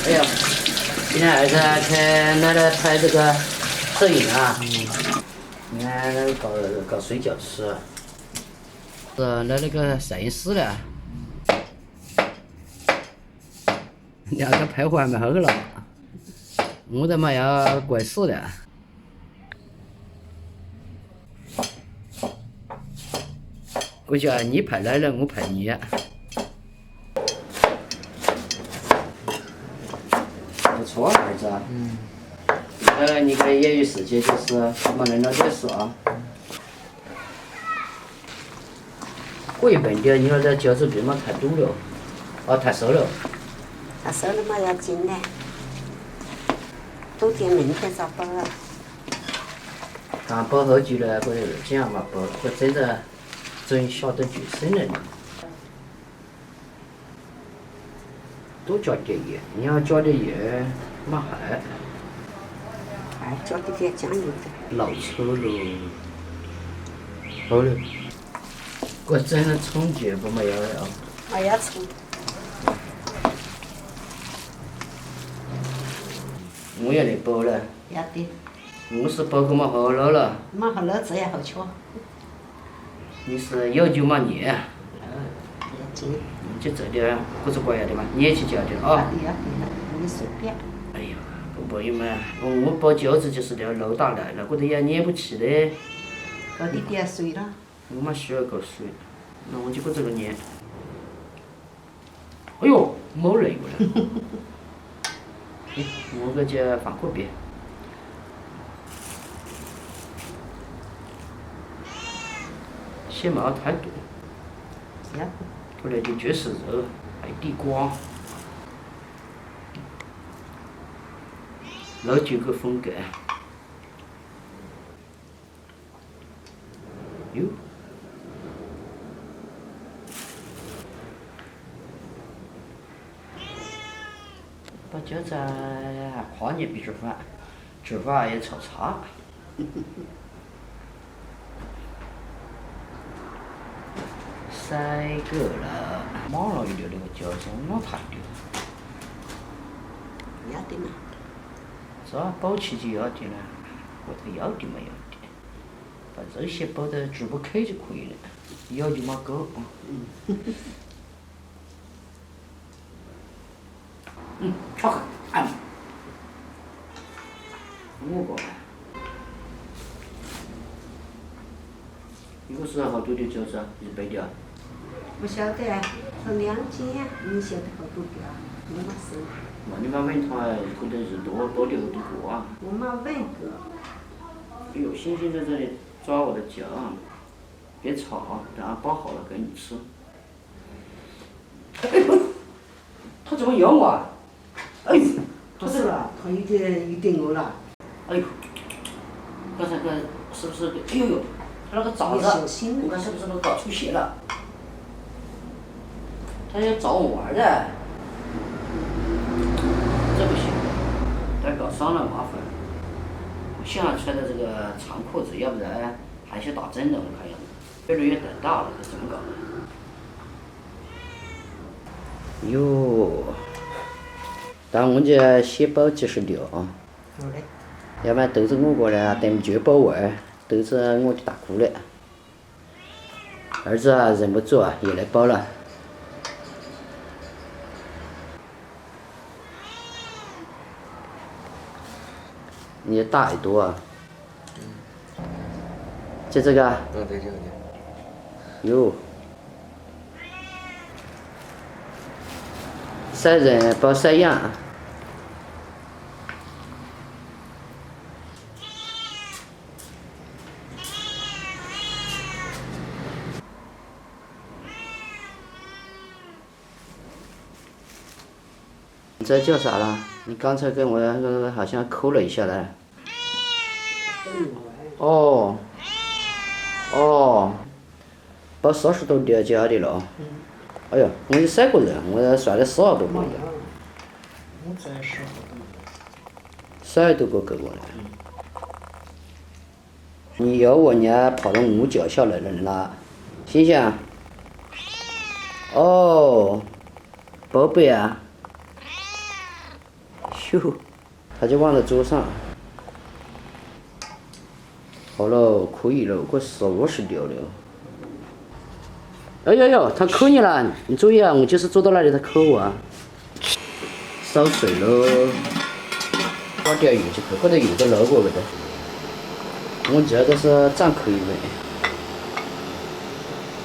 哎呀，今天儿子去奶奶拍这个摄影啊，你看搞水饺吃，是来那个摄影师了，两个拍货还没好了，我他妈要怪死的。我叫你拍奶奶，我拍你。不错，儿子。你个业余时间就是没恁老点事啊。过一笨点，你说这饺子皮嘛太堵了，太瘦了。他瘦了嘛要紧嘞，多点明天咋包啊？刚包好久了，或者这样嘛包，或真的真晓得就生人。多加点盐，你要加点盐，没害。还加点酱油的。老抽了，好了。我整了葱节不没有了。还要葱。我也来包了。要的。我是包个嘛好老了。嘛好老这样好吃。你是有就没捏。要紧。就这点儿，不是怪的嘛，你也去加点啊。要的要的，你随便。哎呀，不用嘛，我包饺子就是要肉打来了，我都也捏不起的。搞点水了。我嘛需要个水，那我就搁这个捏。哎呦，没累过了。我搁这放火边。先没太多。要的。过来点就是肉，还有地瓜。老酒个风格。哟。把饺子跨年必吃饭，吃饭也炒茶。塞够了，马上一溜那个饺子，那太溜。要的嘛。这包起就要的了，我这要的没要的，把这些包到猪不口就可以了，要就没够。好喝，我个。一个是好多的饺子，100的。不晓得，是2斤，你晓得好多的啊？我没收。那你把问他可能是多包6多个啊？我没问过。哎呦，新鲜在这里抓我的酱，别炒，等下包好了给你吃。哎不，他怎么咬我啊？哎呦，不是了，他有点饿了。哎呦，刚才是不是？哎呦呦，他那个爪子，我看是不是都搞出血了？他要找我玩的，这不行，再搞伤了麻烦。我现在穿的这个长裤子，要不然还是打针的，我看样子，越来越胆大了，这怎么搞的？哟，但我这先包96啊。好嘞。要不然都是我过来，等不就包完，都是我的大姑了。儿子啊，忍不住啊，也来包了。你大耳朵啊？就这个啊？对，这个。哟。3人包3样。这叫啥了？你刚才跟我好像抠了一下来。哦。包40多的加的了。哎呀，我有3个人，我算了40多个。我这1012多个够我了。你要我呢，跑到我脚下来了，星星。哦，宝贝啊。哟，他就往这桌上。好了，可以了，快40-50了。哎呦，它扣你了，你注意啊！我就是坐到那里它扣我啊。烧水喽，加点油就可以，或者油都捞过了的。我这都是蘸口味，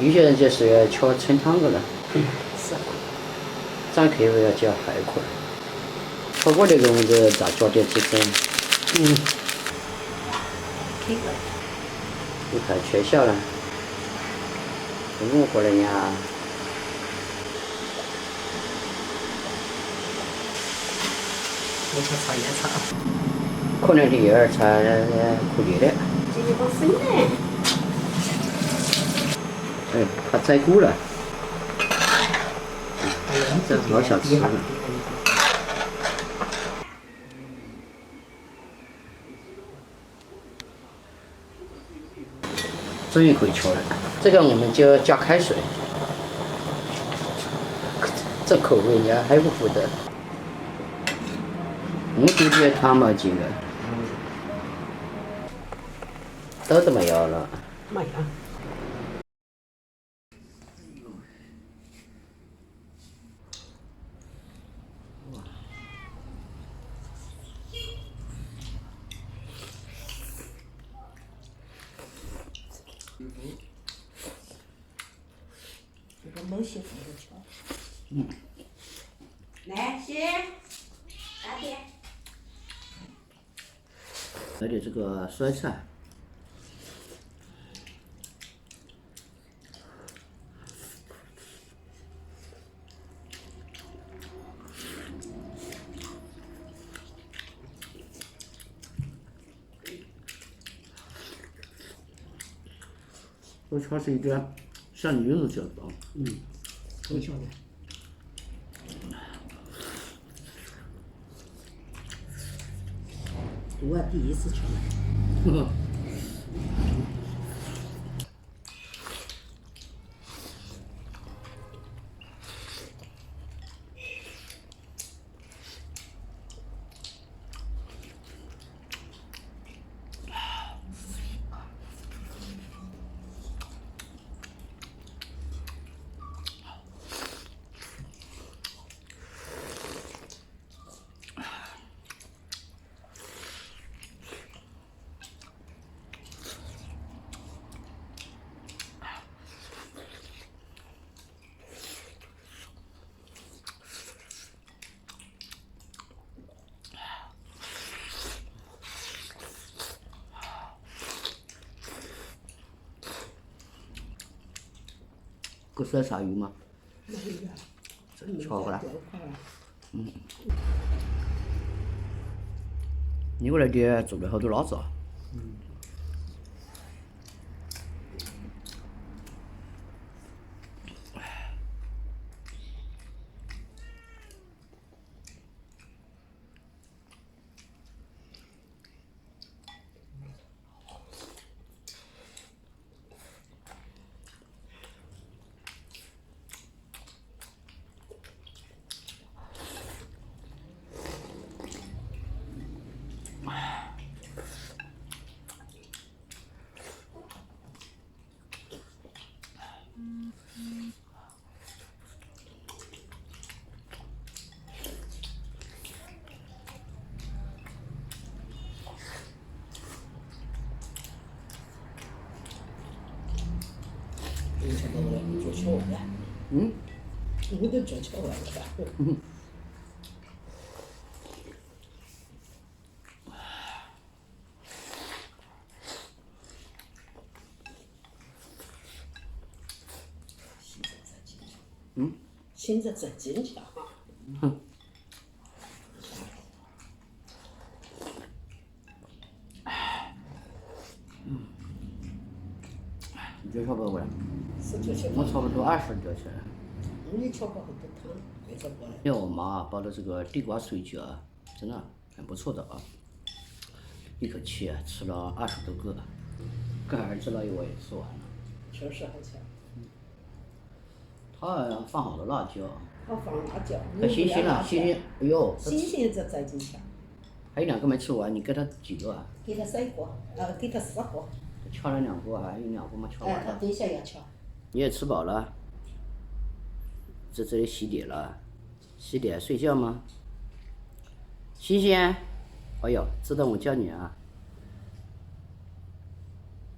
有些人就是要吃清汤的了。是。蘸口味要加海块。超过那个我们就再加点鸡胗。开过来。你看全下了。我过来呀。没吃炒烟炒。可能第二餐可以的。这就不生呢。哎，它摘骨了。这老小吃了。终于可以吃了，这个我们就加开水。这口味你还不服的？我就觉得汤嘛进了，豆都没有了。没有。这个某些放着吃。来，先大点。来点这个酸菜。我吃是一点像牛肉饺子。我晓得。我第一次吃。给涮啥鱼吗？没有。吃过了。你过来点做了好多辣子啊。你吃那个做巧了。我都做巧了。现在真坚强。你就吃不过来？是做巧。我差不多20就吃了。你吃过好多汤，没吃过了。你看我妈包的这个地瓜水饺，真的很不错的啊！一口气吃了20多个，跟儿子那一碗也吃完了。确实好吃。他放好多辣椒。好放辣椒。可新鲜了，新鲜，哎呦，新鲜再再进去。还有2个没吃完，你给他几个啊？给他3个，给他4个。敲了2个，还有2个没敲完他呢。等一下要敲。你也吃饱了，在这里洗脸了，洗脸睡觉吗？新鲜，哎呦，知道我叫你啊。